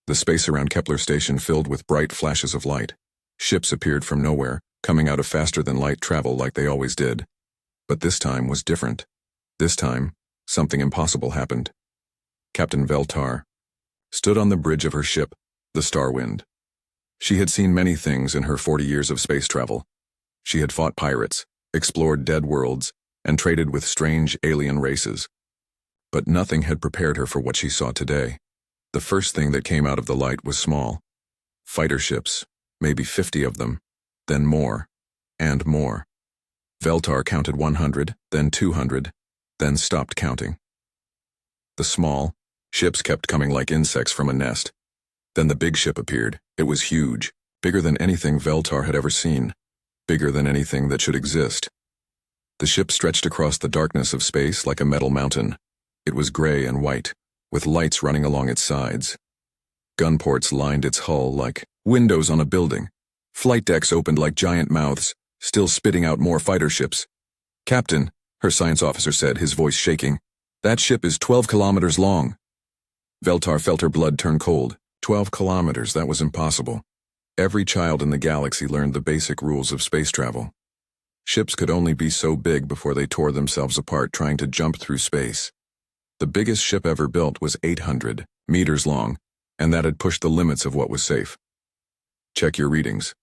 The space around Kepler station filled with bright flashes of light. Ships appeared from nowhere, coming out of faster-than-light travel like they always did. But this time was different. This time, something impossible happened. Captain Veltar stood on the bridge of her ship, the Starwind. She had seen many things in her 40 years of space travel. She had fought pirates, explored dead worlds, and traded with strange alien races. But nothing had prepared her for what she saw today. The first thing that came out of the light was small. Fighter ships, maybe 50 of them, then more, and more. Veltar counted 100, then 200, then stopped counting. The small ships kept coming like insects from a nest. Then the big ship appeared. It was huge, bigger than anything Veltar had ever seen, bigger than anything that should exist. The ship stretched across the darkness of space like a metal mountain. It was gray and white, with lights running along its sides. Gunports lined its hull like windows on a building. Flight decks opened like giant mouths, still spitting out more fighter ships. "Captain," her science officer said, his voice shaking, "that ship is 12 kilometers long." Veltar felt her blood turn cold. 12 kilometers, that was impossible. Every child in the galaxy learned the basic rules of space travel. Ships could only be so big before they tore themselves apart trying to jump through space. The biggest ship ever built was 800 meters long, and that had pushed the limits of what was safe. "Check your readings,"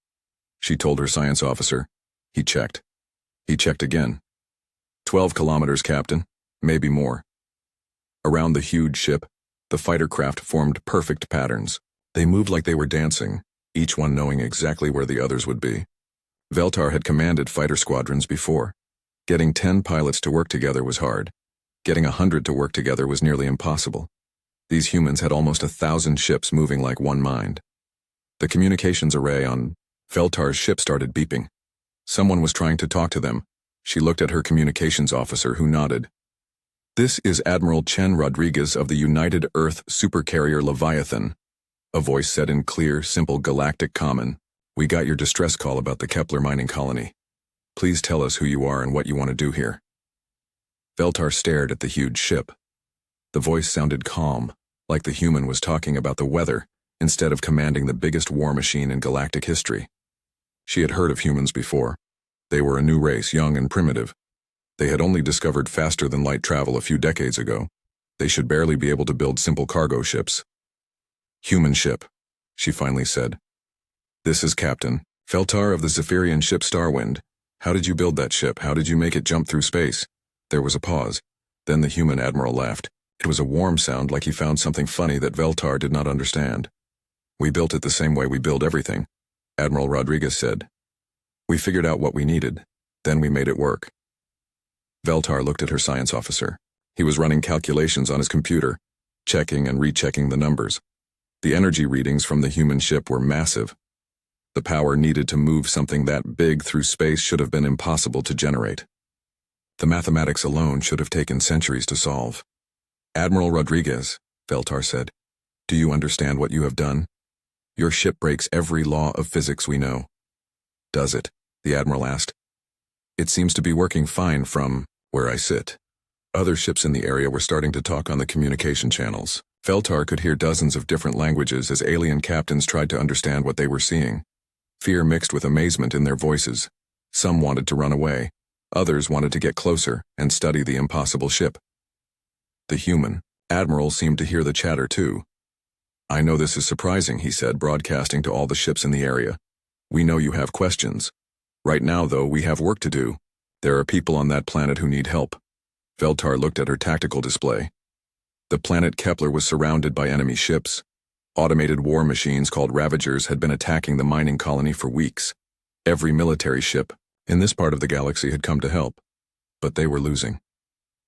she told her science officer. He checked. He checked again. 12 kilometers, Captain. Maybe more. Around the huge ship, the fighter craft formed perfect patterns. They moved like they were dancing, each one knowing exactly where the others would be. Veltar had commanded fighter squadrons before. Getting 10 pilots to work together was hard. Getting 100 to work together was nearly impossible. These humans had almost 1,000 ships moving like one mind. The communications array on Veltar's ship started beeping. Someone was trying to talk to them. She looked at her communications officer, who nodded. "This is Admiral Chen Rodriguez of the United Earth Supercarrier Leviathan," a voice said in clear, simple galactic common. "We got your distress call about the Kepler mining colony. Please tell us who you are and what you want to do here." Veltar stared at the huge ship. The voice sounded calm, like the human was talking about the weather, instead of commanding the biggest war machine in galactic history. She had heard of humans before. They were a new race, young and primitive. They had only discovered faster-than-light travel a few decades ago. They should barely be able to build simple cargo ships. "Human ship," she finally said. "This is Captain Veltar of the Zephyrian ship Starwind. How did you build that ship? How did you make it jump through space?" There was a pause. Then the human admiral laughed. It was a warm sound, like he found something funny that Veltar did not understand. "We built it the same way we build everything," Admiral Rodriguez said. "We figured out what we needed. Then we made it work." Veltar looked at her science officer. He was running calculations on his computer, checking and rechecking the numbers. The energy readings from the human ship were massive. The power needed to move something that big through space should have been impossible to generate. The mathematics alone should have taken centuries to solve. "Admiral Rodriguez," Veltar said, "do you understand what you have done? Your ship breaks every law of physics we know." "Does it?" the admiral asked. "It seems to be working fine from where I sit." Other ships in the area were starting to talk on the communication channels. Veltar could hear dozens of different languages as alien captains tried to understand what they were seeing. Fear mixed with amazement in their voices. Some wanted to run away. Others wanted to get closer and study the impossible ship. The human admiral seemed to hear the chatter too. "I know this is surprising," he said, broadcasting to all the ships in the area. "We know you have questions. Right now, though, we have work to do. There are people on that planet who need help." Veltar looked at her tactical display. The planet Kepler was surrounded by enemy ships. Automated war machines called Ravagers had been attacking the mining colony for weeks. Every military ship in this part of the galaxy had come to help, but they were losing.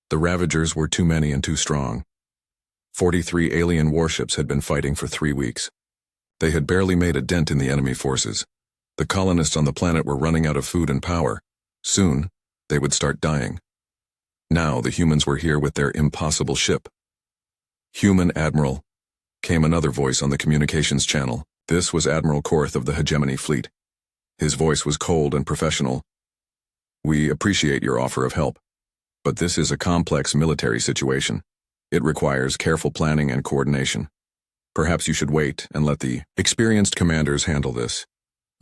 The Ravagers were too many and too strong. 43 alien warships had been fighting for 3 weeks. They had barely made a dent in the enemy forces. The colonists on the planet were running out of food and power. Soon, they would start dying. Now the humans were here with their impossible ship. "Human Admiral," came another voice on the communications channel. This was Admiral Korth of the Hegemony Fleet. His voice was cold and professional. "We appreciate your offer of help, but this is a complex military situation. It requires careful planning and coordination. Perhaps you should wait and let the experienced commanders handle this.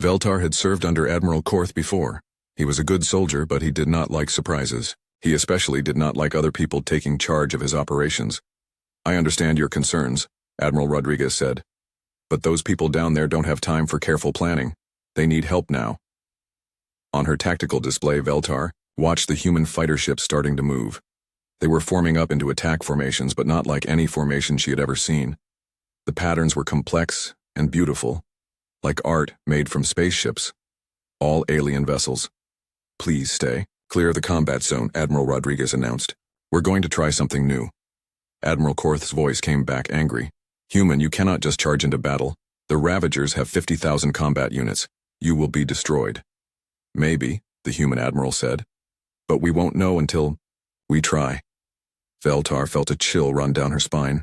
Veltar had served under Admiral Korth before. He was a good soldier, but he did not like surprises. He especially did not like other people taking charge of his operations. I understand your concerns, Admiral Rodriguez said. But those people down there don't have time for careful planning. They need help now. On her tactical display, Veltar watched the human fighter ships starting to move. They were forming up into attack formations, but not like any formation she had ever seen. The patterns were complex and beautiful, like art made from spaceships. All alien vessels. Please stay. Clear the combat zone, Admiral Rodriguez announced. We're going to try something new. Admiral Korth's voice came back angry. Human, you cannot just charge into battle. The Ravagers have 50,000 combat units. You will be destroyed. Maybe, the human admiral said. But we won't know until we try. Veltar felt a chill run down her spine.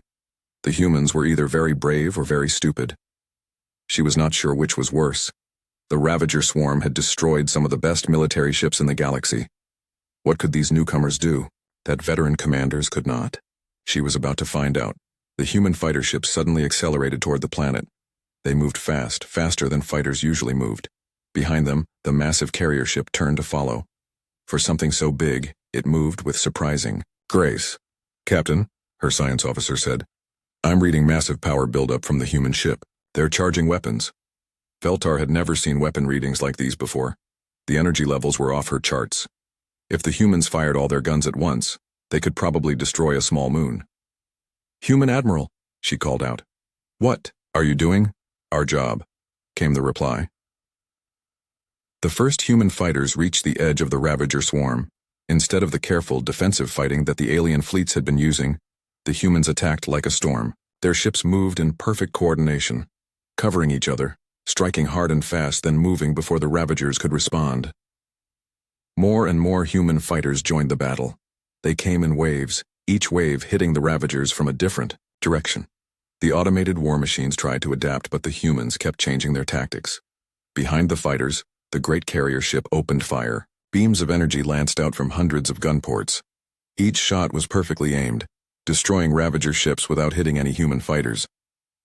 The humans were either very brave or very stupid. She was not sure which was worse. The Ravager swarm had destroyed some of the best military ships in the galaxy. What could these newcomers do that veteran commanders could not? She was about to find out. The human fighter ships suddenly accelerated toward the planet. They moved fast, faster than fighters usually moved. Behind them, the massive carrier ship turned to follow. For something so big, it moved with surprising grace. Captain, her science officer said, I'm reading massive power buildup from the human ship. They're charging weapons. Veltar had never seen weapon readings like these before. The energy levels were off her charts. If the humans fired all their guns at once, they could probably destroy a small moon. Human Admiral, she called out. What are you doing? Our job, came the reply. The first human fighters reached the edge of the Ravager swarm. Instead of the careful, defensive fighting that the alien fleets had been using, the humans attacked like a storm. Their ships moved in perfect coordination, covering each other, striking hard and fast, then moving before the Ravagers could respond. More and more human fighters joined the battle. They came in waves, each wave hitting the Ravagers from a different direction. The automated war machines tried to adapt, but the humans kept changing their tactics. Behind the fighters, the great carrier ship opened fire. Beams of energy lanced out from hundreds of gun ports. Each shot was perfectly aimed, destroying Ravager ships without hitting any human fighters.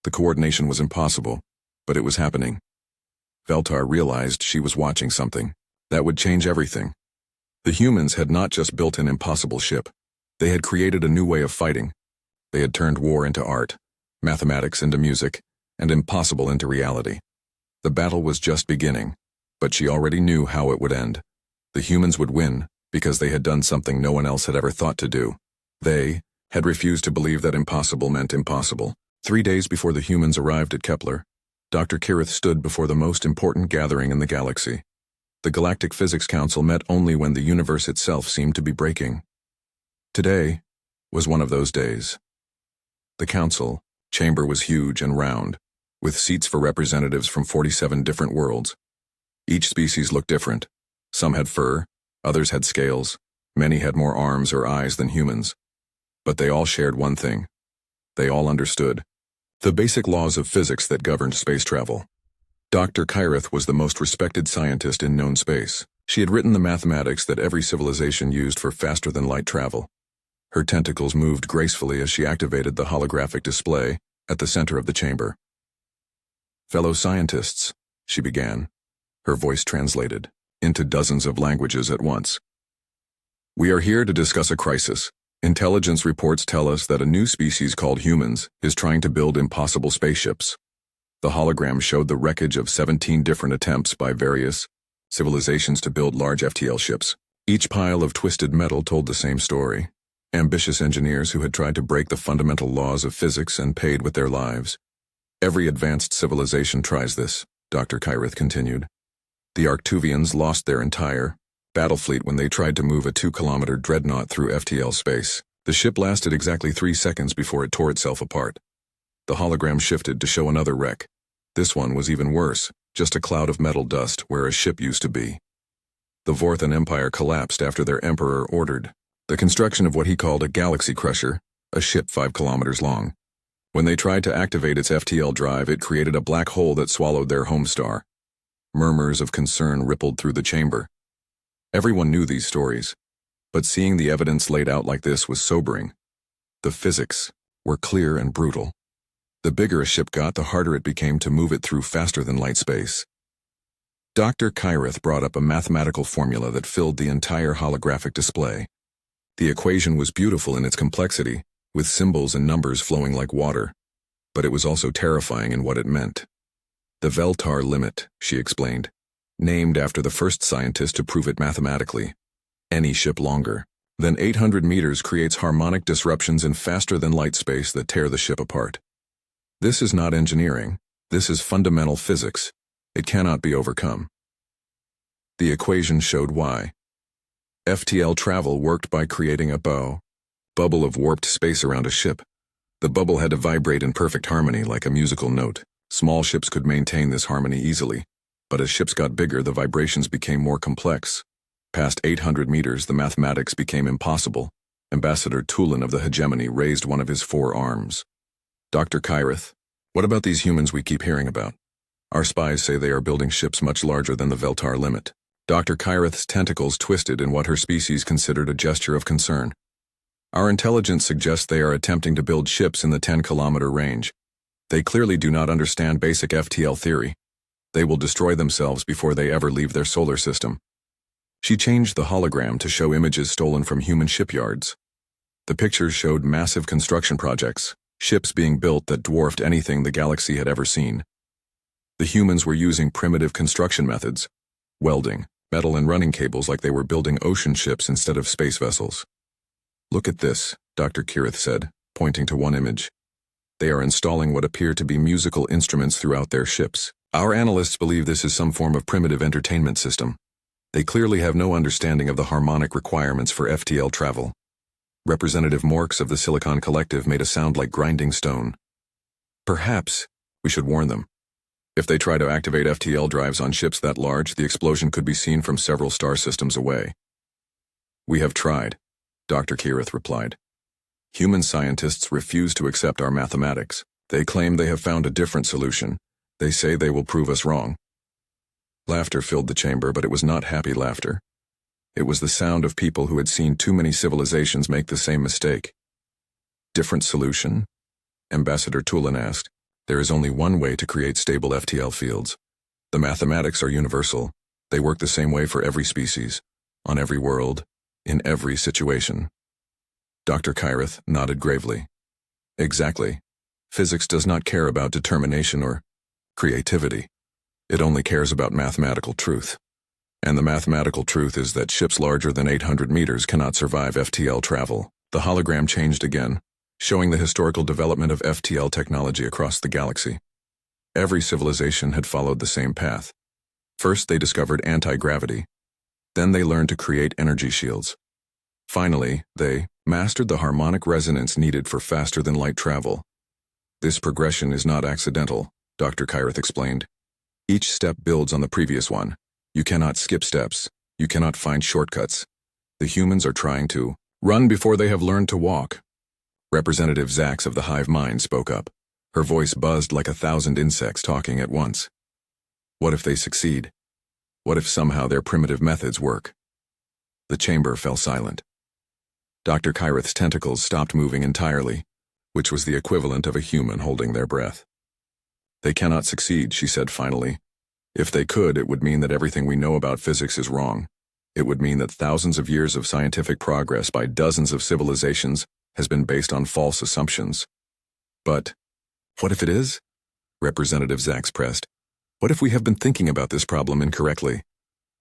The coordination was impossible, but it was happening. Veltar realized she was watching something that would change everything. The humans had not just built an impossible ship. They had created a new way of fighting. They had turned war into art, mathematics into music, and impossible into reality. The battle was just beginning, but she already knew how it would end. The humans would win because they had done something no one else had ever thought to do. They had refused to believe that impossible meant impossible. 3 days before the humans arrived at Kepler, Dr. Kirith stood before the most important gathering in the galaxy. The Galactic Physics Council met only when the universe itself seemed to be breaking. Today was one of those days. The council chamber was huge and round, with seats for representatives from 47 different worlds. Each species looked different. Some had fur, others had scales, many had more arms or eyes than humans. But they all shared one thing. They all understood the basic laws of physics that governed space travel. Dr. Kirith was the most respected scientist in known space. She had written the mathematics that every civilization used for faster-than-light travel. Her tentacles moved gracefully as she activated the holographic display at the center of the chamber. Fellow scientists, she began. Her voice translated into dozens of languages at once. We are here to discuss a crisis. Intelligence reports tell us that a new species called humans is trying to build impossible spaceships. The hologram showed the wreckage of 17 different attempts by various civilizations to build large FTL ships. Each pile of twisted metal told the same story. Ambitious engineers who had tried to break the fundamental laws of physics and paid with their lives. Every advanced civilization tries this, Dr. Kirith continued. The Arctuvians lost their entire battle fleet when they tried to move a 2-kilometer dreadnought through FTL space. The ship lasted exactly 3 seconds before it tore itself apart. The hologram shifted to show another wreck. This one was even worse, just a cloud of metal dust where a ship used to be. The Vorthan Empire collapsed after their emperor ordered the construction of what he called a galaxy crusher, a ship 5 kilometers long. When they tried to activate its FTL drive, it created a black hole that swallowed their home star. Murmurs of concern rippled through the chamber. Everyone knew these stories, but seeing the evidence laid out like this was sobering. The physics were clear and brutal. The bigger a ship got, the harder it became to move it through faster-than-light space. Dr. Kyrith brought up a mathematical formula that filled the entire holographic display. The equation was beautiful in its complexity, with symbols and numbers flowing like water, but it was also terrifying in what it meant. The Veltar limit, she explained, named after the first scientist to prove it mathematically. Any ship longer than 800 meters creates harmonic disruptions in faster-than-light space that tear the ship apart. This is not engineering. This is fundamental physics. It cannot be overcome. The equation showed why. FTL travel worked by creating a bubble of warped space around a ship. The bubble had to vibrate in perfect harmony like a musical note. Small ships could maintain this harmony easily, but as ships got bigger, the vibrations became more complex. Past 800 meters, the mathematics became impossible. Ambassador Tulin of the Hegemony raised one of his 4 arms. Dr. Kyrith, what about these humans we keep hearing about? Our spies say they are building ships much larger than the Veltar limit. Dr. Kyrith's tentacles twisted in what her species considered a gesture of concern. Our intelligence suggests they are attempting to build ships in the 10-kilometer range. They clearly do not understand basic FTL theory. They will destroy themselves before they ever leave their solar system. She changed the hologram to show images stolen from human shipyards. The pictures showed massive construction projects, ships being built that dwarfed anything the galaxy had ever seen. The humans were using primitive construction methods, welding, metal and running cables like they were building ocean ships instead of space vessels. Look at this, Dr. Kyrith said, pointing to one image. They are installing what appear to be musical instruments throughout their ships. Our analysts believe this is some form of primitive entertainment system. They clearly have no understanding of the harmonic requirements for FTL travel. Representative Morks of the Silicon Collective made a sound like grinding stone. Perhaps we should warn them. If they try to activate FTL drives on ships that large, the explosion could be seen from several star systems away. We have tried, Dr. Kyrith replied. Human scientists refuse to accept our mathematics. They claim they have found a different solution. They say they will prove us wrong. Laughter filled the chamber, but it was not happy laughter. It was the sound of people who had seen too many civilizations make the same mistake. Different solution? Ambassador Tulin asked. There is only one way to create stable FTL fields. The mathematics are universal. They work the same way for every species, on every world, in every situation. Dr. Kyrith nodded gravely. Exactly. Physics does not care about determination or creativity. It only cares about mathematical truth. And the mathematical truth is that ships larger than 800 meters cannot survive FTL travel. The hologram changed again, showing the historical development of FTL technology across the galaxy. Every civilization had followed the same path. First, they discovered anti-gravity. Then they learned to create energy shields. Finally, they mastered the harmonic resonance needed for faster-than-light travel. This progression is not accidental, Dr. Kyrith explained. Each step builds on the previous one. You cannot skip steps. You cannot find shortcuts. The humans are trying to run before they have learned to walk. Representative Zax of the Hive Mind spoke up. Her voice buzzed like 1,000 insects talking at once. What if they succeed? What if somehow their primitive methods work? The chamber fell silent. Dr. Kyrith's tentacles stopped moving entirely, which was the equivalent of a human holding their breath. They cannot succeed, she said finally. If they could, it would mean that everything we know about physics is wrong. It would mean that thousands of years of scientific progress by dozens of civilizations has been based on false assumptions. But what if it is? Representative Zax pressed. What if we have been thinking about this problem incorrectly?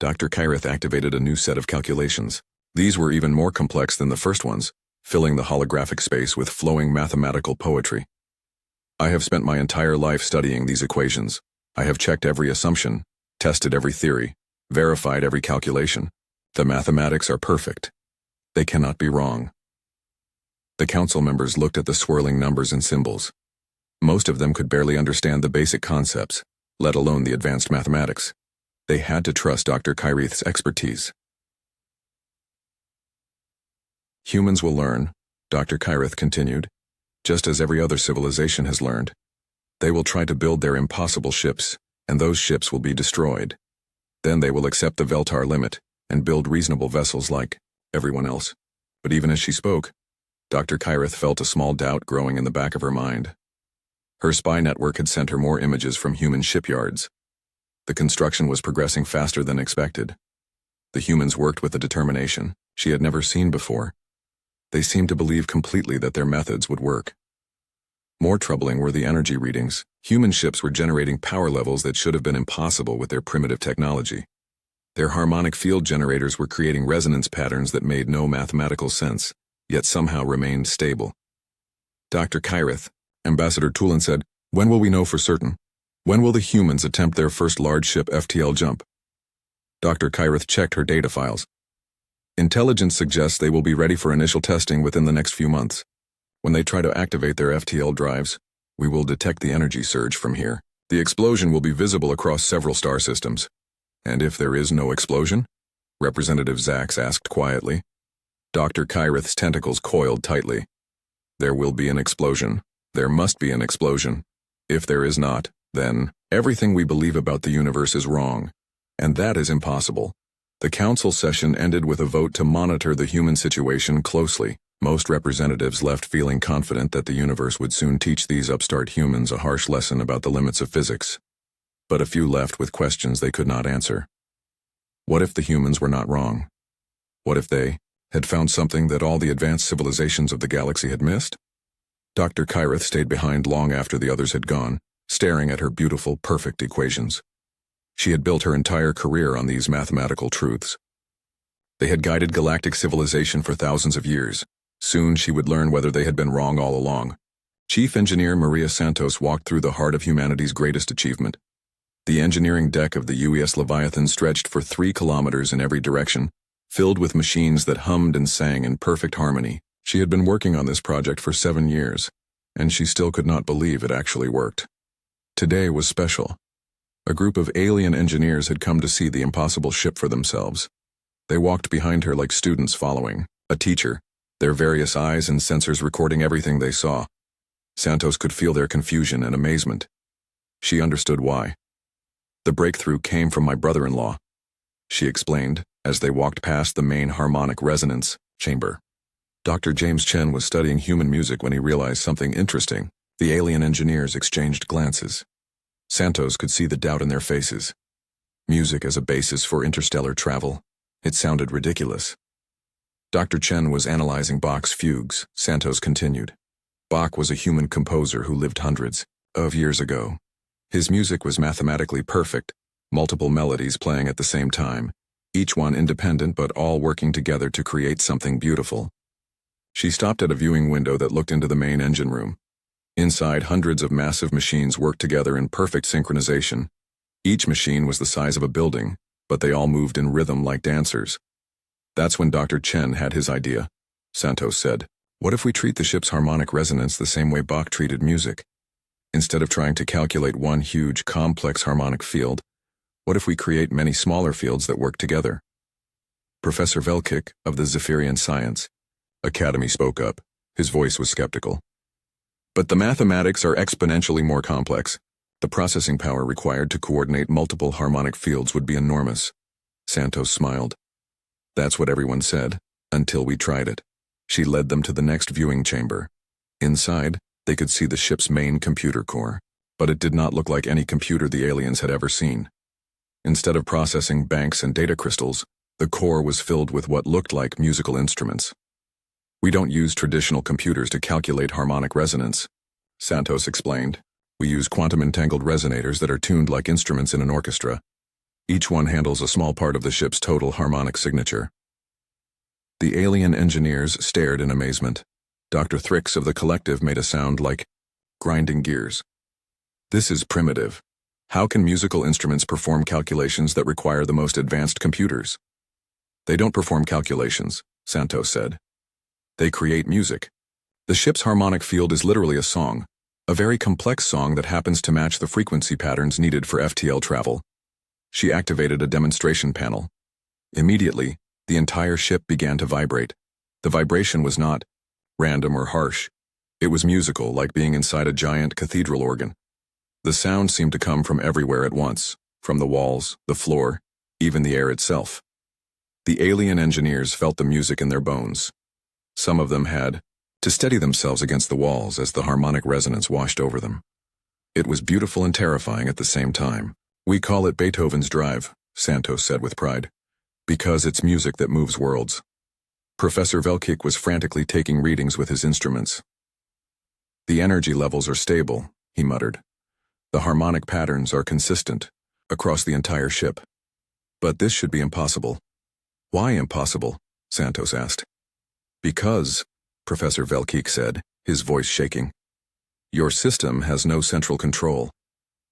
Dr. Kyrith activated a new set of calculations. These were even more complex than the first ones, filling the holographic space with flowing mathematical poetry. I have spent my entire life studying these equations. I have checked every assumption, tested every theory, verified every calculation. The mathematics are perfect. They cannot be wrong. The council members looked at the swirling numbers and symbols. Most of them could barely understand the basic concepts, let alone the advanced mathematics. They had to trust Dr. Kyrith's expertise. Humans will learn, Dr. Kyrith continued, just as every other civilization has learned. They will try to build their impossible ships, and those ships will be destroyed. Then they will accept the Veltar limit and build reasonable vessels like everyone else. But even as she spoke, Dr. Kyrith felt a small doubt growing in the back of her mind. Her spy network had sent her more images from human shipyards. The construction was progressing faster than expected. The humans worked with a determination she had never seen before. They seemed to believe completely that their methods would work. More troubling were the energy readings. Human ships were generating power levels that should have been impossible with their primitive technology. Their harmonic field generators were creating resonance patterns that made no mathematical sense, yet somehow remained stable. Dr. Kyrith, Ambassador Tulin said, "When will we know for certain? When will the humans attempt their first large ship FTL jump?" Dr. Kyrith checked her data files. "Intelligence suggests they will be ready for initial testing within the next few months. When they try to activate their FTL drives, we will detect the energy surge from here. The explosion will be visible across several star systems." "And if there is no explosion?" Representative Zax asked quietly. Dr. Kyrith's tentacles coiled tightly. "There will be an explosion. There must be an explosion. If there is not, then everything we believe about the universe is wrong. And that is impossible." The council session ended with a vote to monitor the human situation closely. Most representatives left feeling confident that the universe would soon teach these upstart humans a harsh lesson about the limits of physics. But a few left with questions they could not answer. What if the humans were not wrong? What if they had found something that all the advanced civilizations of the galaxy had missed? Dr. Kyrith stayed behind long after the others had gone, staring at her beautiful, perfect equations. She had built her entire career on these mathematical truths. They had guided galactic civilization for thousands of years. Soon she would learn whether they had been wrong all along. Chief Engineer Maria Santos walked through the heart of humanity's greatest achievement. The engineering deck of the UES Leviathan stretched for 3 kilometers in every direction, filled with machines that hummed and sang in perfect harmony. She had been working on this project for 7 years, and she still could not believe it actually worked. Today was special. A group of alien engineers had come to see the impossible ship for themselves. They walked behind her like students following a teacher, their various eyes and sensors recording everything they saw. Santos could feel their confusion and amazement. She understood why. "The breakthrough came from my brother-in-law," she explained as they walked past the main harmonic resonance chamber. Dr. James Chen was studying human music when he realized something interesting. The alien engineers exchanged glances. Santos could see the doubt in their faces. Music as a basis for interstellar travel. It sounded ridiculous. Dr. Chen was analyzing Bach's fugues. Santos continued. Bach was a human composer who lived hundreds of years ago. His music was mathematically perfect, multiple melodies playing at the same time, each one independent but all working together to create something beautiful. She stopped at a viewing window that looked into the main engine room. Inside, hundreds of massive machines worked together in perfect synchronization. Each machine was the size of a building, but they all moved in rhythm like dancers. That's when Dr. Chen had his idea. Santos said, "What if we treat the ship's harmonic resonance the same way Bach treated music? Instead of trying to calculate one huge, complex harmonic field, what if we create many smaller fields that work together?" Professor Velkic of the Zephyrian Science Academy spoke up. His voice was skeptical. "But the mathematics are exponentially more complex. The processing power required to coordinate multiple harmonic fields would be enormous." Santos smiled. "That's what everyone said, until we tried it." She led them to the next viewing chamber. Inside, they could see the ship's main computer core, but it did not look like any computer the aliens had ever seen. Instead of processing banks and data crystals, the core was filled with what looked like musical instruments. "We don't use traditional computers to calculate harmonic resonance," Santos explained. "We use quantum-entangled resonators that are tuned like instruments in an orchestra. Each one handles a small part of the ship's total harmonic signature." The alien engineers stared in amazement. Dr. Thrix of the collective made a sound like grinding gears. "This is primitive. How can musical instruments perform calculations that require the most advanced computers?" "They don't perform calculations," Santos said. "They create music. The ship's harmonic field is literally a song, a very complex song that happens to match the frequency patterns needed for FTL travel." She activated a demonstration panel. Immediately, the entire ship began to vibrate. The vibration was not random or harsh. It was musical, like being inside a giant cathedral organ. The sound seemed to come from everywhere at once, from the walls, the floor, even the air itself. The alien engineers felt the music in their bones. Some of them had to steady themselves against the walls as the harmonic resonance washed over them. It was beautiful and terrifying at the same time. "We call it Beethoven's Drive," Santos said with pride, "because it's music that moves worlds." Professor Velkik was frantically taking readings with his instruments. "The energy levels are stable," he muttered. "The harmonic patterns are consistent across the entire ship. But this should be impossible." "Why impossible?" Santos asked. "Because," Professor Velkik said, his voice shaking, "your system has no central control.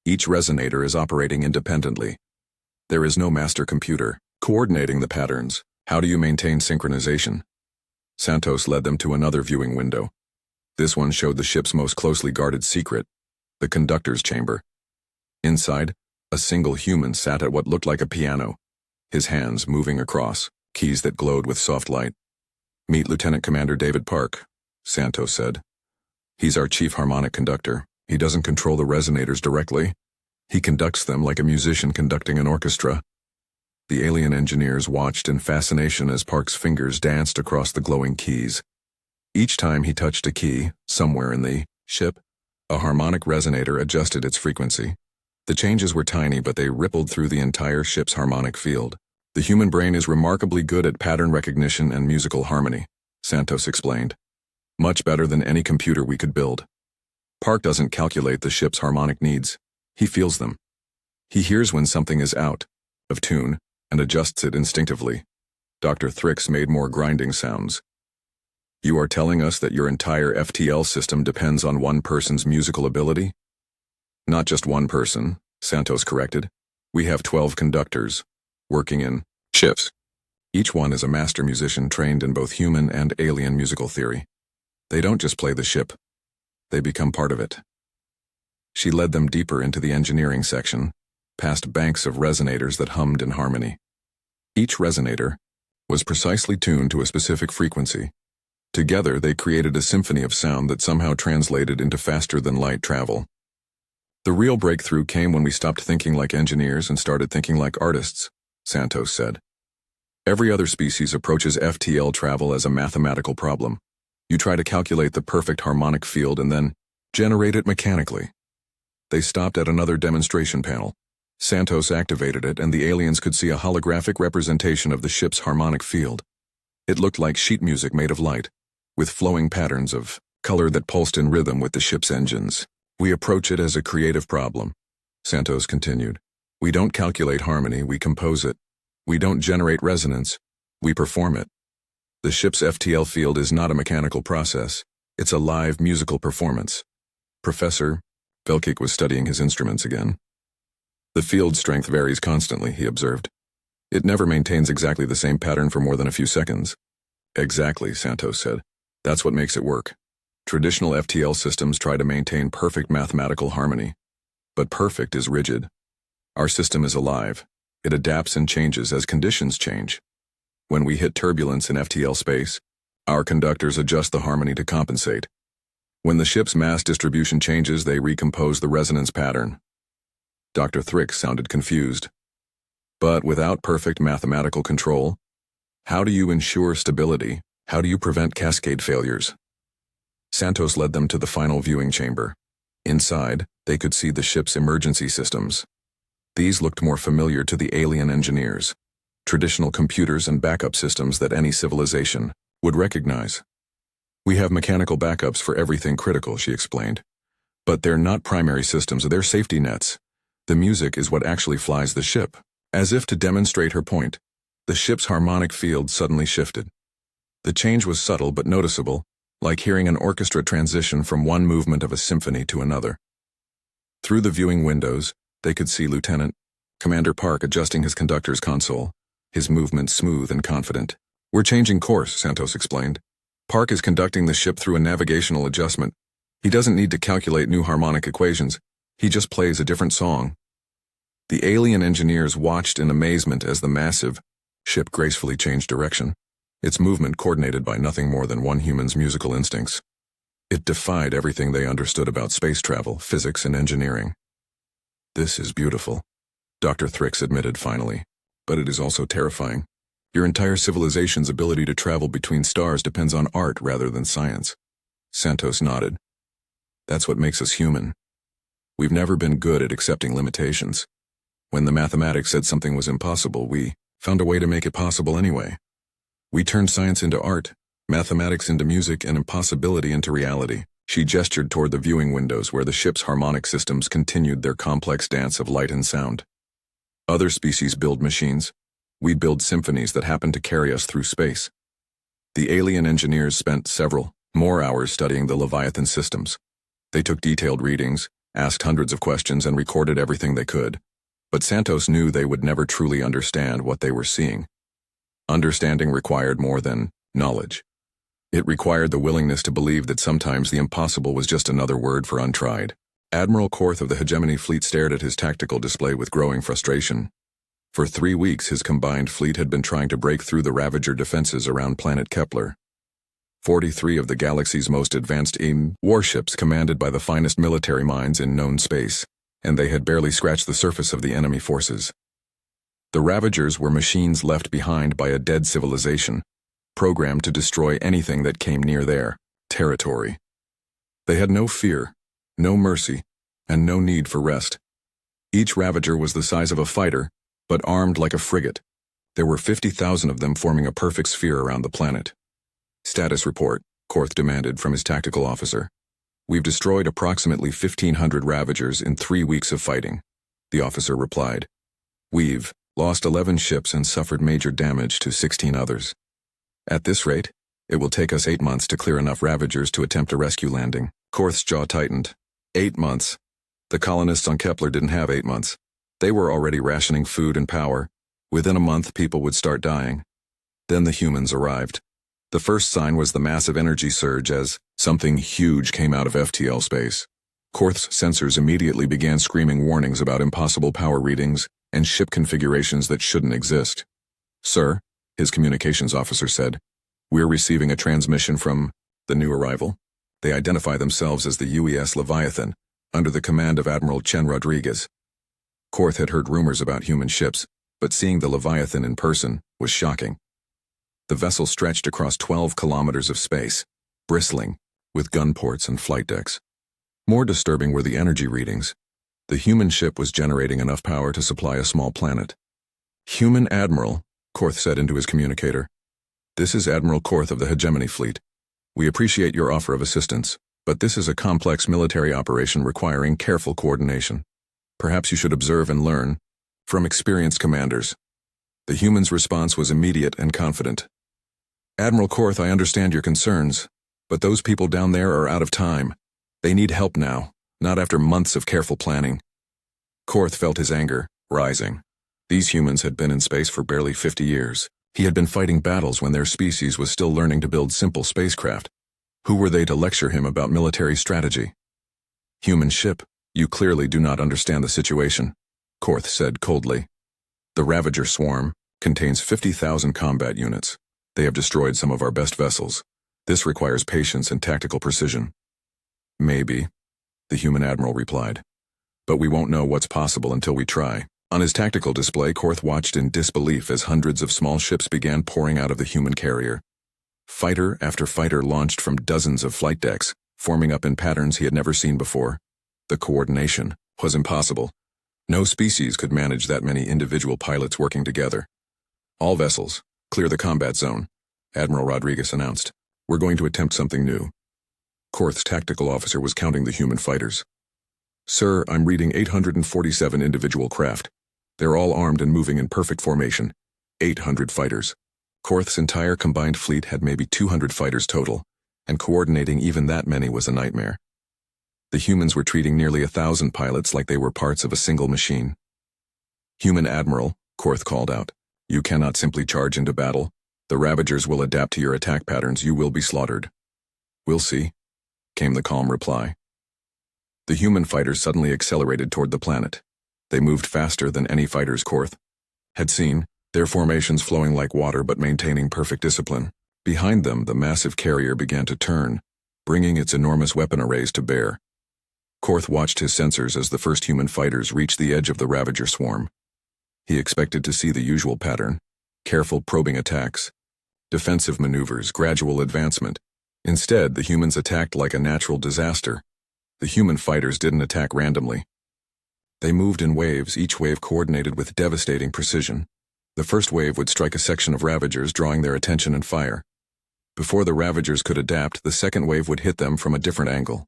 Each resonator is operating independently. There is no master computer coordinating the patterns. How do you maintain synchronization?" Santos led them to another viewing window. This one showed the ship's most closely guarded secret, the conductor's chamber. Inside, a single human sat at what looked like a piano, his hands moving across, keys that glowed with soft light. "Meet Lieutenant Commander David Park," Santos said. "He's our chief harmonic conductor. He doesn't control the resonators directly. He conducts them like a musician conducting an orchestra." The alien engineers watched in fascination as Park's fingers danced across the glowing keys. Each time he touched a key, somewhere in the ship, a harmonic resonator adjusted its frequency. The changes were tiny, but they rippled through the entire ship's harmonic field. "The human brain is remarkably good at pattern recognition and musical harmony," Santos explained. "Much better than any computer we could build. Park doesn't calculate the ship's harmonic needs. He feels them. He hears when something is out of tune and adjusts it instinctively." Dr. Thrix made more grinding sounds. "You are telling us that your entire FTL system depends on one person's musical ability?" "Not just one person," Santos corrected. "We have 12 conductors, working in shifts. Each one is a master musician trained in both human and alien musical theory. They don't just play the ship, they become part of it." She led them deeper into the engineering section, past banks of resonators that hummed in harmony. Each resonator was precisely tuned to a specific frequency. Together, they created a symphony of sound that somehow translated into faster-than-light travel. "The real breakthrough came when we stopped thinking like engineers and started thinking like artists," Santos said. "Every other species approaches FTL travel as a mathematical problem. You try to calculate the perfect harmonic field and then generate it mechanically." They stopped at another demonstration panel. Santos activated it, and the aliens could see a holographic representation of the ship's harmonic field. It looked like sheet music made of light, with flowing patterns of color that pulsed in rhythm with the ship's engines. "We approach it as a creative problem," Santos continued. "We don't calculate harmony, we compose it. We don't generate resonance, we perform it. The ship's FTL field is not a mechanical process, it's a live musical performance." Professor Velkik was studying his instruments again. "The field strength varies constantly," he observed. "It never maintains exactly the same pattern for more than a few seconds." "Exactly," Santos said. "That's what makes it work. Traditional FTL systems try to maintain perfect mathematical harmony. But perfect is rigid. Our system is alive. It adapts and changes as conditions change. When we hit turbulence in FTL space, our conductors adjust the harmony to compensate. When the ship's mass distribution changes, they recompose the resonance pattern." Dr. Thrix sounded confused. "But without perfect mathematical control, how do you ensure stability? How do you prevent cascade failures?" Santos led them to the final viewing chamber. Inside, they could see the ship's emergency systems. These looked more familiar to the alien engineers, traditional computers and backup systems that any civilization would recognize. "We have mechanical backups for everything critical," she explained. "But they're not primary systems, they're safety nets. The music is what actually flies the ship." As if to demonstrate her point, the ship's harmonic field suddenly shifted. The change was subtle but noticeable, like hearing an orchestra transition from one movement of a symphony to another. Through the viewing windows, they could see Lieutenant Commander Park adjusting his conductor's console, his movements smooth and confident. "We're changing course," Santos explained. "Park is conducting the ship through a navigational adjustment. He doesn't need to calculate new harmonic equations. He just plays a different song." The alien engineers watched in amazement as the massive ship gracefully changed direction, its movement coordinated by nothing more than one human's musical instincts. It defied everything they understood about space travel, physics, and engineering. "This is beautiful," Dr. Thrix admitted finally. "But it is also terrifying. Your entire civilization's ability to travel between stars depends on art rather than science." Santos nodded. "That's what makes us human. We've never been good at accepting limitations. When the mathematics said something was impossible, we found a way to make it possible anyway. We turned science into art, mathematics into music, and impossibility into reality. She gestured toward the viewing windows where the ship's harmonic systems continued their complex dance of light and sound. Other species build machines. We build symphonies that happen to carry us through space. The alien engineers spent several more hours studying the Leviathan systems. They took detailed readings, asked hundreds of questions, and recorded everything they could. But Santos knew they would never truly understand what they were seeing. Understanding required more than knowledge. It required the willingness to believe that sometimes the impossible was just another word for untried. Admiral Korth of the Hegemony Fleet stared at his tactical display with growing frustration. For 3 weeks, his combined fleet had been trying to break through the Ravager defenses around planet Kepler. 43 of the galaxy's most advanced warships commanded by the finest military minds in known space, and they had barely scratched the surface of the enemy forces. The Ravagers were machines left behind by a dead civilization, programmed to destroy anything that came near their territory. They had no fear, no mercy, and no need for rest. Each Ravager was the size of a fighter, but armed like a frigate. There were 50,000 of them forming a perfect sphere around the planet. Status report, Korth demanded from his tactical officer. We've destroyed approximately 1,500 Ravagers in 3 weeks of fighting, the officer replied. We've lost 11 ships and suffered major damage to 16 others. At this rate, it will take us 8 months to clear enough Ravagers to attempt a rescue landing. Korth's jaw tightened. 8 months. The colonists on Kepler didn't have 8 months. They were already rationing food and power. Within a month, people would start dying. Then the humans arrived. The first sign was the massive energy surge as something huge came out of FTL space. Korth's sensors immediately began screaming warnings about impossible power readings and ship configurations that shouldn't exist. Sir, his communications officer said, we're receiving a transmission from the new arrival. They identify themselves as the UES Leviathan, under the command of Admiral Chen Rodriguez. Korth had heard rumors about human ships, but seeing the Leviathan in person was shocking. The vessel stretched across 12 kilometers of space, bristling, with gun ports and flight decks. More disturbing were the energy readings. The human ship was generating enough power to supply a small planet. Human Admiral, Korth said into his communicator. This is Admiral Korth of the Hegemony Fleet. We appreciate your offer of assistance, but this is a complex military operation requiring careful coordination. Perhaps you should observe and learn from experienced commanders. The human's response was immediate and confident. Admiral Korth, I understand your concerns, but those people down there are out of time. They need help now, not after months of careful planning. Korth felt his anger rising. These humans had been in space for barely 50 years. He had been fighting battles when their species was still learning to build simple spacecraft. Who were they to lecture him about military strategy? Human ship, you clearly do not understand the situation, Korth said coldly. The Ravager swarm contains 50,000 combat units. They have destroyed some of our best vessels. This requires patience and tactical precision. Maybe, the human admiral replied. But we won't know what's possible until we try. On his tactical display, Korth watched in disbelief as hundreds of small ships began pouring out of the human carrier. Fighter after fighter launched from dozens of flight decks, forming up in patterns he had never seen before. The coordination was impossible. No species could manage that many individual pilots working together. All vessels, clear the combat zone, Admiral Rodriguez announced. We're going to attempt something new. Korth's tactical officer was counting the human fighters. Sir, I'm reading 847 individual craft. They're all armed and moving in perfect formation. 800 fighters. Korth's entire combined fleet had maybe 200 fighters total, and coordinating even that many was a nightmare. The humans were treating nearly 1,000 pilots like they were parts of a single machine. Human Admiral, Korth called out, you cannot simply charge into battle. The Ravagers will adapt to your attack patterns. You will be slaughtered. We'll see, came the calm reply. The human fighters suddenly accelerated toward the planet. They moved faster than any fighters Korth had seen, their formations flowing like water but maintaining perfect discipline. Behind them, the massive carrier began to turn, bringing its enormous weapon arrays to bear. Korth watched his sensors as the first human fighters reached the edge of the Ravager swarm. He expected to see the usual pattern: careful probing attacks, defensive maneuvers, gradual advancement. Instead, the humans attacked like a natural disaster. The human fighters didn't attack randomly. They moved in waves, each wave coordinated with devastating precision. The first wave would strike a section of Ravagers, drawing their attention and fire. Before the Ravagers could adapt, the second wave would hit them from a different angle.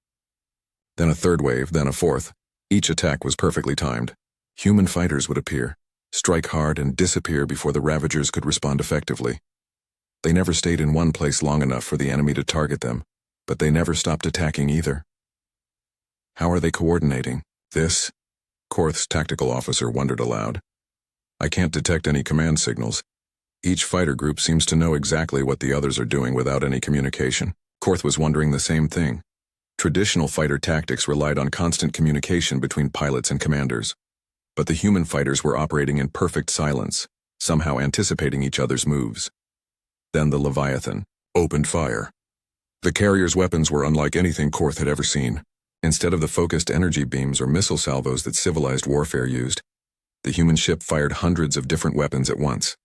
Then a third wave, then a fourth. Each attack was perfectly timed. Human fighters would appear, strike hard, and disappear before the Ravagers could respond effectively. They never stayed in one place long enough for the enemy to target them, but they never stopped attacking either. How are they coordinating this? Korth's tactical officer wondered aloud. I can't detect any command signals. Each fighter group seems to know exactly what the others are doing without any communication. Korth was wondering the same thing. Traditional fighter tactics relied on constant communication between pilots and commanders. But the human fighters were operating in perfect silence, somehow anticipating each other's moves. Then the Leviathan opened fire. The carrier's weapons were unlike anything Korth had ever seen. Instead of the focused energy beams or missile salvos that civilized warfare used, the human ship fired hundreds of different weapons at once.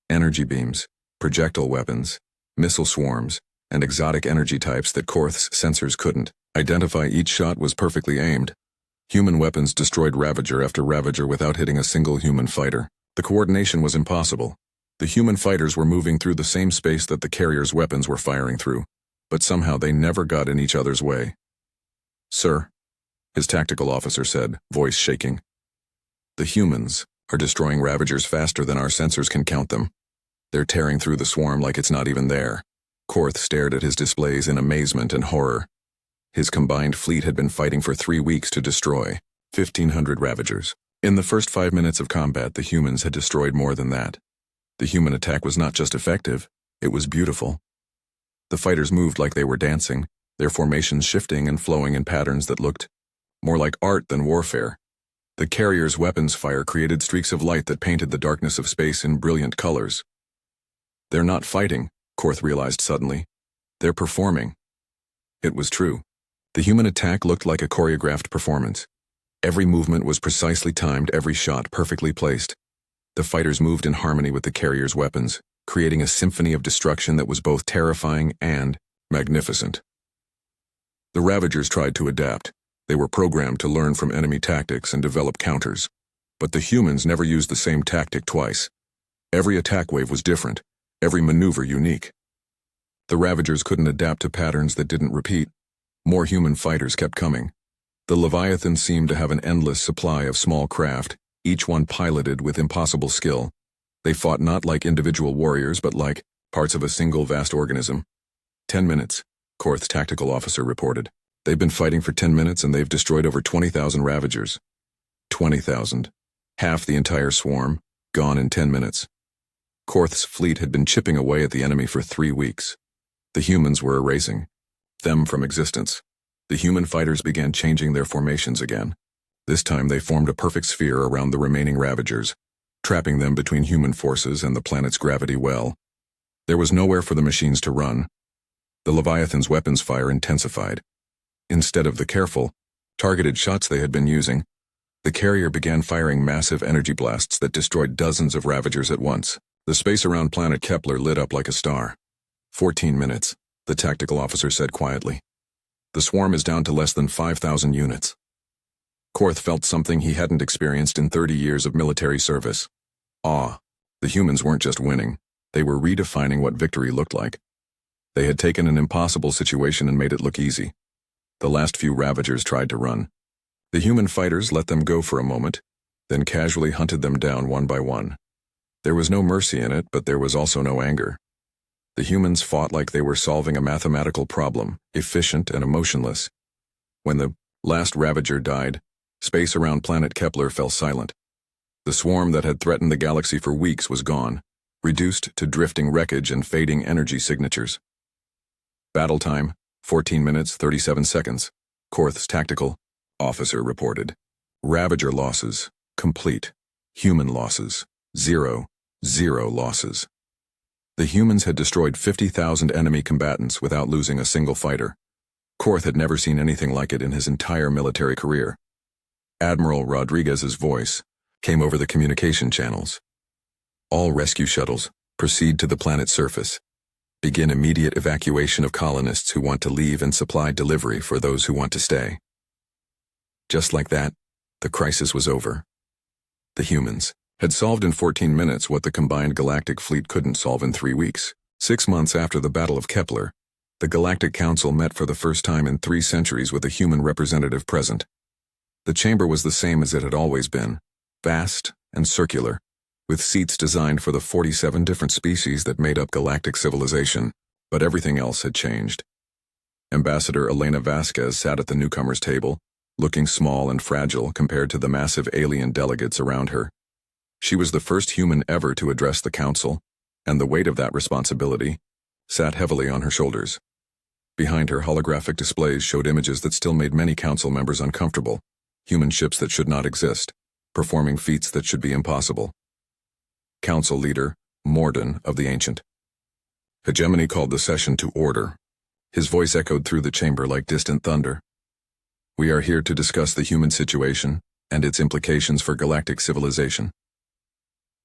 Energy beams, projectile weapons, missile swarms, and exotic energy types that Korth's sensors couldn't identify. Each shot was perfectly aimed. Human weapons destroyed Ravager after Ravager without hitting a single human fighter. The coordination was impossible. The human fighters were moving through the same space that the carrier's weapons were firing through, but somehow they never got in each other's way. Sir, his tactical officer said, voice shaking. The humans are destroying Ravagers faster than our sensors can count them. They're tearing through the swarm like it's not even there. Korth stared at his displays in amazement and horror. His combined fleet had been fighting for 3 weeks to destroy 1,500 Ravagers. In the first 5 minutes of combat, the humans had destroyed more than that. The human attack was not just effective, it was beautiful. The fighters moved like they were dancing, their formations shifting and flowing in patterns that looked more like art than warfare. The carrier's weapons fire created streaks of light that painted the darkness of space in brilliant colors. They're not fighting, Korth realized suddenly. They're performing. It was true. The human attack looked like a choreographed performance. Every movement was precisely timed, every shot perfectly placed. The fighters moved in harmony with the carrier's weapons, creating a symphony of destruction that was both terrifying and magnificent. The Ravagers tried to adapt. They were programmed to learn from enemy tactics and develop counters. But the humans never used the same tactic twice. Every attack wave was different, every maneuver unique. The Ravagers couldn't adapt to patterns that didn't repeat. More human fighters kept coming. The Leviathan seemed to have an endless supply of small craft, each one piloted with impossible skill. They fought not like individual warriors but like parts of a single vast organism. 10 minutes, Korth's tactical officer reported. They've been fighting for 10 minutes and they've destroyed over 20,000 Ravagers. 20,000. Half the entire swarm, gone in 10 minutes. Korth's fleet had been chipping away at the enemy for 3 weeks. The humans were erasing them from existence. The human fighters began changing their formations again. This time they formed a perfect sphere around the remaining Ravagers, trapping them between human forces and the planet's gravity well. There was nowhere for the machines to run. The Leviathan's weapons fire intensified. Instead of the careful, targeted shots they had been using, the carrier began firing massive energy blasts that destroyed dozens of Ravagers at once. The space around planet Kepler lit up like a star. 14 minutes, the tactical officer said quietly. The swarm is down to less than 5,000 units. Korth felt something he hadn't experienced in 30 years of military service. Awe. The humans weren't just winning, they were redefining what victory looked like. They had taken an impossible situation and made it look easy. The last few Ravagers tried to run. The human fighters let them go for a moment, then casually hunted them down one by one. There was no mercy in it, but there was also no anger. The humans fought like they were solving a mathematical problem, efficient and emotionless. When the last Ravager died, space around planet Kepler fell silent. The swarm that had threatened the galaxy for weeks was gone, reduced to drifting wreckage and fading energy signatures. Battle time, 14 minutes, 37 seconds, Korth's tactical officer reported. Ravager losses, complete. Human losses, 0 losses. The humans had destroyed 50,000 enemy combatants without losing a single fighter. Korth had never seen anything like it in his entire military career. Admiral Rodriguez's voice came over the communication channels. All rescue shuttles, proceed to the planet's surface. Begin immediate evacuation of colonists who want to leave and supply delivery for those who want to stay. Just like that, the crisis was over. The humans had solved in 14 minutes what the combined galactic fleet couldn't solve in 3 weeks. 6 months after the Battle of Kepler, the Galactic Council met for the first time in 3 centuries with a human representative present. The chamber was the same as it had always been, vast and circular, with seats designed for the 47 different species that made up galactic civilization, but everything else had changed. Ambassador Elena Vasquez sat at the newcomers' table, looking small and fragile compared to the massive alien delegates around her. She was the first human ever to address the council, and the weight of that responsibility sat heavily on her shoulders. Behind her, holographic displays showed images that still made many council members uncomfortable, human ships that should not exist, performing feats that should be impossible. Council leader, Morden of the Ancient. Hegemony called the session to order. His voice echoed through the chamber like distant thunder. We are here to discuss the human situation and its implications for galactic civilization.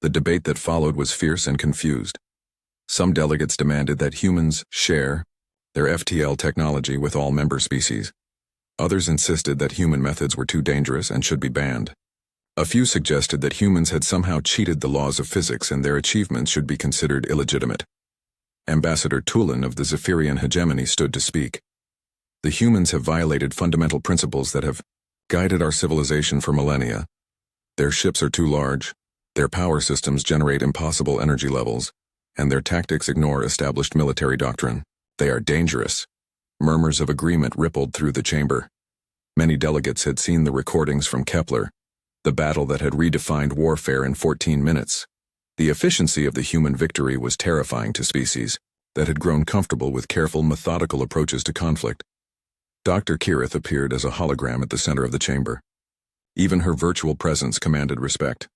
The debate that followed was fierce and confused. Some delegates demanded that humans share their FTL technology with all member species. Others insisted that human methods were too dangerous and should be banned. A few suggested that humans had somehow cheated the laws of physics and their achievements should be considered illegitimate. Ambassador Tulin of the Zephyrian hegemony stood to speak. The humans have violated fundamental principles that have guided our civilization for millennia. Their ships are too large, their power systems generate impossible energy levels, and their tactics ignore established military doctrine. They are dangerous. Murmurs of agreement rippled through the chamber. Many delegates had seen the recordings from Kepler, the battle that had redefined warfare in 14 minutes. The efficiency of the human victory was terrifying to species that had grown comfortable with careful, methodical approaches to conflict. Dr. Kirith appeared as a hologram at the center of the chamber. Even her virtual presence commanded respect.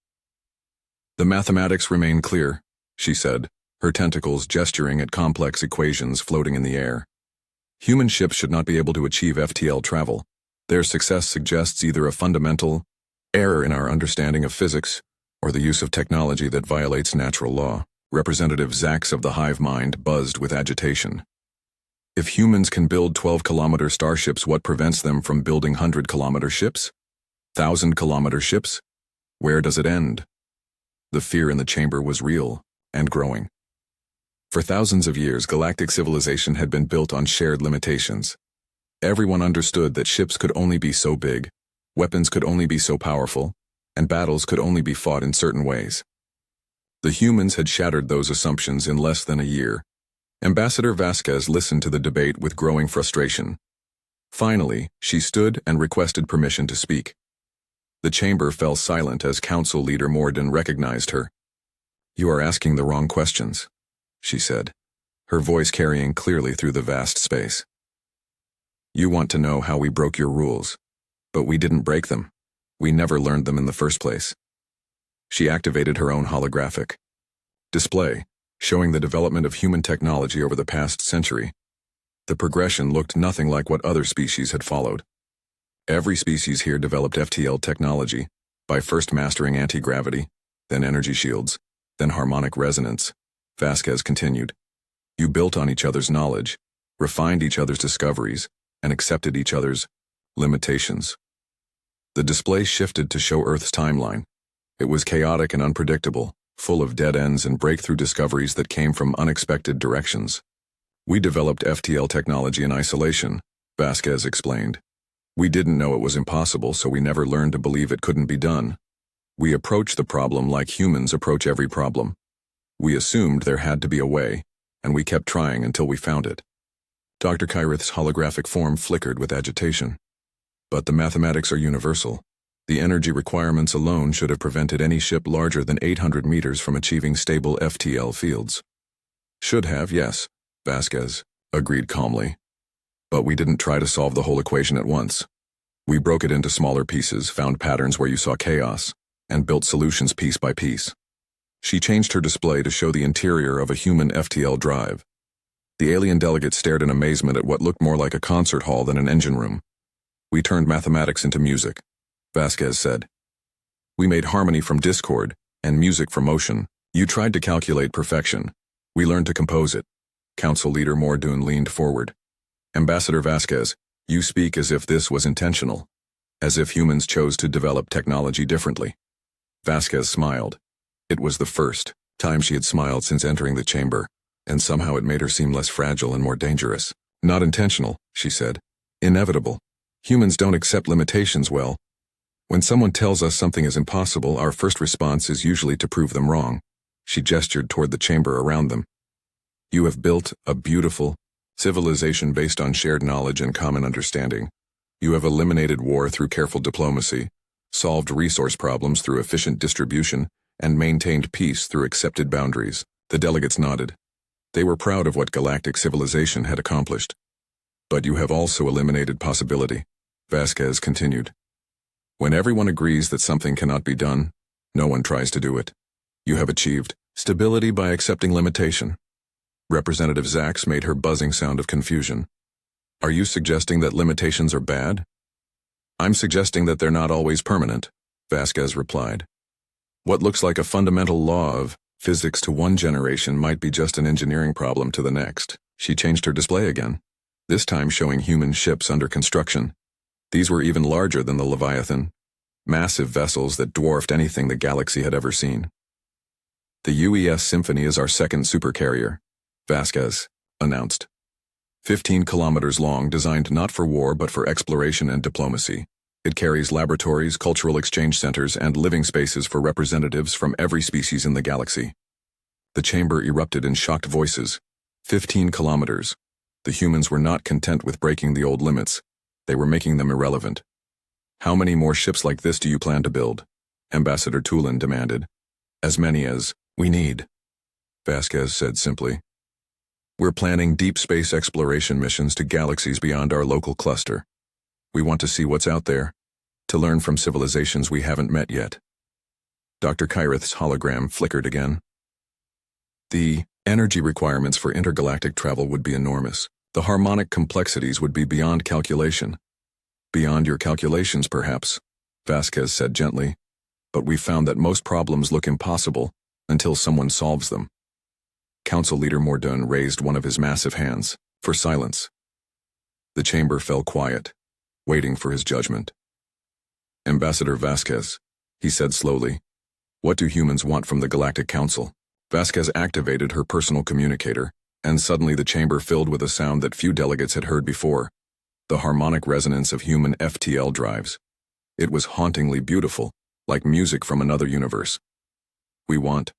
The mathematics remain clear, she said, her tentacles gesturing at complex equations floating in the air. Human ships should not be able to achieve FTL travel. Their success suggests either a fundamental error in our understanding of physics or the use of technology that violates natural law. Representative Zax of the hive mind buzzed with agitation. If humans can build 12-kilometer starships, what prevents them from building 100-kilometer ships? 1,000-kilometer ships? Where does it end? The fear in the chamber was real and growing. For thousands of years, galactic civilization had been built on shared limitations. Everyone understood that ships could only be so big, weapons could only be so powerful, and battles could only be fought in certain ways. The humans had shattered those assumptions in less than a year. Ambassador Vasquez listened to the debate with growing frustration. Finally, she stood and requested permission to speak. The chamber fell silent as Council Leader Morden recognized her. "You are asking the wrong questions," she said, her voice carrying clearly through the vast space. "You want to know how we broke your rules, but we didn't break them. We never learned them in the first place." She activated her own holographic display, showing the development of human technology over the past century. The progression looked nothing like what other species had followed. Every species here developed FTL technology, by first mastering anti-gravity, then energy shields, then harmonic resonance. Vasquez continued. You built on each other's knowledge, refined each other's discoveries, and accepted each other's limitations. The display shifted to show Earth's timeline. It was chaotic and unpredictable, full of dead ends and breakthrough discoveries that came from unexpected directions. We developed FTL technology in isolation, Vasquez explained. We didn't know it was impossible, so we never learned to believe it couldn't be done. We approached the problem like humans approach every problem. We assumed there had to be a way, and we kept trying until we found it. Dr. Kirith's holographic form flickered with agitation. But the mathematics are universal. The energy requirements alone should have prevented any ship larger than 800 meters from achieving stable FTL fields. Should have, yes, Vasquez agreed calmly. But we didn't try to solve the whole equation at once. We broke it into smaller pieces, found patterns where you saw chaos, and built solutions piece by piece. She changed her display to show the interior of a human FTL drive. The alien delegate stared in amazement at what looked more like a concert hall than an engine room. We turned mathematics into music, Vasquez said. We made harmony from discord and music from motion. You tried to calculate perfection. We learned to compose it. Council Leader Mordoon leaned forward. Ambassador Vasquez, you speak as if this was intentional. as if humans chose to develop technology differently. Vasquez smiled. It was the first time she had smiled since entering the chamber, and somehow it made her seem less fragile and more dangerous. Not intentional, she said. Inevitable. Humans don't accept limitations well. When someone tells us something is impossible, our first response is usually to prove them wrong. She gestured toward the chamber around them. You have built a beautiful civilization based on shared knowledge and common understanding. You have eliminated war through careful diplomacy, solved resource problems through efficient distribution, and maintained peace through accepted boundaries. The delegates nodded. They were proud of what galactic civilization had accomplished. But you have also eliminated possibility, Vasquez continued. When everyone agrees that something cannot be done, no one tries to do it. You have achieved stability by accepting limitation. Representative Zax made her buzzing sound of confusion. Are you suggesting that limitations are bad? I'm suggesting that they're not always permanent, Vasquez replied. What looks like a fundamental law of physics to one generation might be just an engineering problem to the next. She changed her display again, this time showing human ships under construction. These were even larger than the Leviathan, massive vessels that dwarfed anything the galaxy had ever seen. The UES Symphony is our second supercarrier, Vasquez announced. 15 kilometers long, designed not for war but for exploration and diplomacy. It carries laboratories, cultural exchange centers, and living spaces for representatives from every species in the galaxy. The chamber erupted in shocked voices. 15 kilometers. The humans were not content with breaking the old limits. They were making them irrelevant. How many more ships like this do you plan to build? Ambassador Tulin demanded. As many as we need, Vasquez said simply. We're planning deep space exploration missions to galaxies beyond our local cluster. We want to see what's out there, to learn from civilizations we haven't met yet. Dr. Kyrith's hologram flickered again. The energy requirements for intergalactic travel would be enormous. The harmonic complexities would be beyond calculation. Beyond your calculations, perhaps, Vasquez said gently, but we found that most problems look impossible until someone solves them. Council Leader Mordun raised one of his massive hands for silence. The chamber fell quiet, waiting for his judgment. Ambassador Vasquez, he said slowly, what do humans want from the Galactic Council? Vasquez activated her personal communicator, and suddenly the chamber filled with a sound that few delegates had heard before, the harmonic resonance of human FTL drives. It was hauntingly beautiful, like music from another universe. We want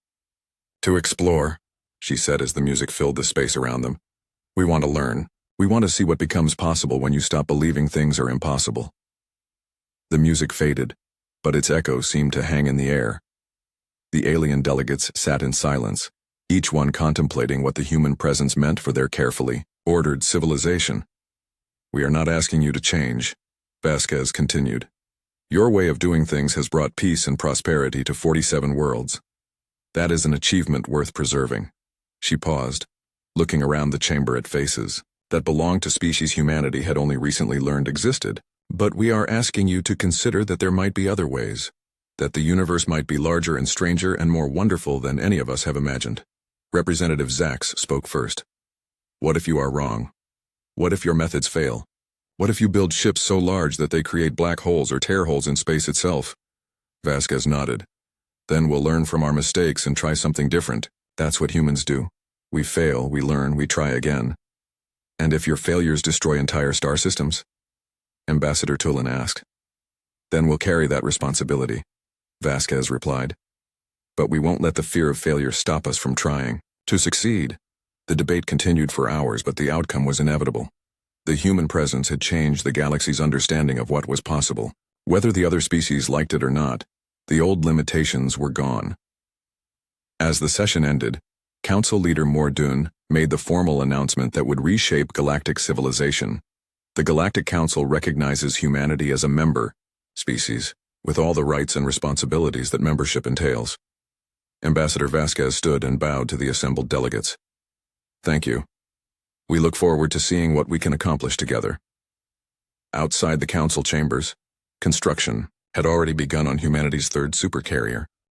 to explore, she said as the music filled the space around them. We want to learn. We want to see what becomes possible when you stop believing things are impossible. The music faded, but its echo seemed to hang in the air. The alien delegates sat in silence, each one contemplating what the human presence meant for their carefully ordered civilization. We are not asking you to change, Vasquez continued. Your way of doing things has brought peace and prosperity to 47 worlds. That is an achievement worth preserving. She paused, looking around the chamber at faces that belonged to species humanity had only recently learned existed. But we are asking you to consider that there might be other ways, that the universe might be larger and stranger and more wonderful than any of us have imagined. Representative Zax spoke first. What if you are wrong? What if your methods fail? What if you build ships so large that they create black holes or tear holes in space itself? Vasquez nodded. Then we'll learn from our mistakes and try something different. That's what humans do. We fail, we learn, we try again. And if your failures destroy entire star systems? Ambassador Tulin asked. Then we'll carry that responsibility, Vasquez replied. But we won't let the fear of failure stop us from trying to succeed. The debate continued for hours, but the outcome was inevitable. The human presence had changed the galaxy's understanding of what was possible. Whether the other species liked it or not, the old limitations were gone. As the session ended, Council Leader Mordun made the formal announcement that would reshape galactic civilization. The Galactic Council recognizes humanity as a member species, with all the rights and responsibilities that membership entails. Ambassador Vasquez stood and bowed to the assembled delegates. Thank you. We look forward to seeing what we can accomplish together. Outside the council chambers, construction had already begun on humanity's third supercarrier.